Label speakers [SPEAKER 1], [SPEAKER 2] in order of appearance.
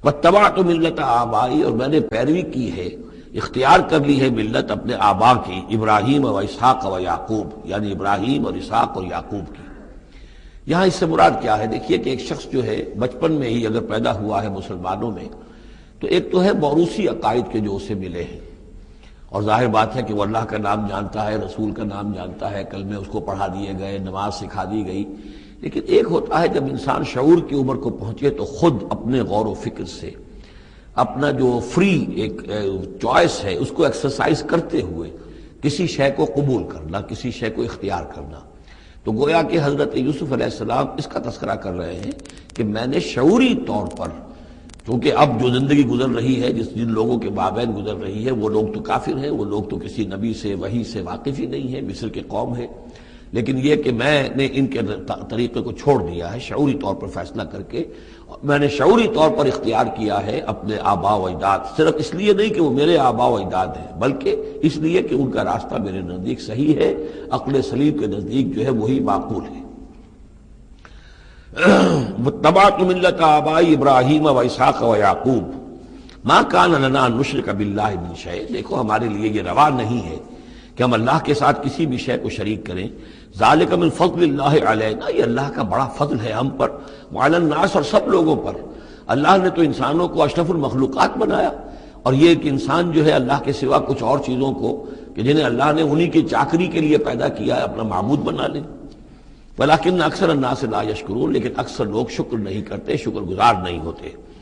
[SPEAKER 1] واتبعت ملت آبائی، اور میں نے پیروی کی ہے، اختیار کر لی ہے ملت اپنے آبا کی، ابراہیم و اسحاق و یعقوب، یعنی ابراہیم اور اسحاق اور یعقوب کی۔ یہاں اس سے مراد کیا ہے؟ دیکھیے کہ ایک شخص جو ہے بچپن میں ہی اگر پیدا ہوا ہے مسلمانوں میں، تو ایک تو ہے موروثی عقائد کے جو اسے ملے ہیں، اور ظاہر بات ہے کہ وہ اللہ کا نام جانتا ہے، رسول کا نام جانتا ہے، کلمے اس کو پڑھا دیے گئے، نماز سکھا دی گئی۔ لیکن ایک ہوتا ہے جب انسان شعور کی عمر کو پہنچے تو خود اپنے غور و فکر سے اپنا جو فری ایک چوائس ہے اس کو ایکسرسائز کرتے ہوئے کسی شے کو قبول کرنا، کسی شے کو اختیار کرنا۔ تو گویا کہ حضرت یوسف علیہ السلام اس کا تذکرہ کر رہے ہیں کہ میں نے شعوری طور پر، کیونکہ اب جو زندگی گزر رہی ہے، جن لوگوں کے مابین گزر رہی ہے، وہ لوگ تو کافر ہیں، وہ لوگ تو کسی نبی سے وحی سے واقف ہی نہیں ہیں، مصر کے قوم ہے، لیکن یہ کہ میں نے ان کے طریقے کو چھوڑ دیا ہے شعوری طور پر فیصلہ کر کے، میں نے شعوری طور پر اختیار کیا ہے اپنے آبا و اجداد، صرف اس لیے نہیں کہ وہ میرے آبا و اجداد ہیں، بلکہ اس لیے کہ ان کا راستہ میرے نزدیک صحیح ہے، عقل سلیم کے نزدیک جو ہے وہی معقول ہے۔ واتبعت ملت آبائی ابراہیم و اسحاق و یعقوب ما کان لنا ان نشرک باللہ من شیء، دیکھو ہمارے لیے یہ روا نہیں ہے کہ ہم اللہ کے ساتھ کسی بھی شے کو شریک کریں، ذالک من فضل اللہ علینا، یہ اللہ کا بڑا فضل ہے ہم پر، وعلی الناس، اور سب لوگوں پر۔ اللہ نے تو انسانوں کو اشرف المخلوقات بنایا، اور یہ کہ انسان جو ہے اللہ کے سوا کچھ اور چیزوں کو کہ جنہیں اللہ نے انہی کی چاکری کے لیے پیدا کیا ہے اپنا معبود بنا لے۔ ولیکن اکثر الناس لا یشکرون، لیکن اکثر لوگ شکر نہیں کرتے، شکر گزار نہیں ہوتے۔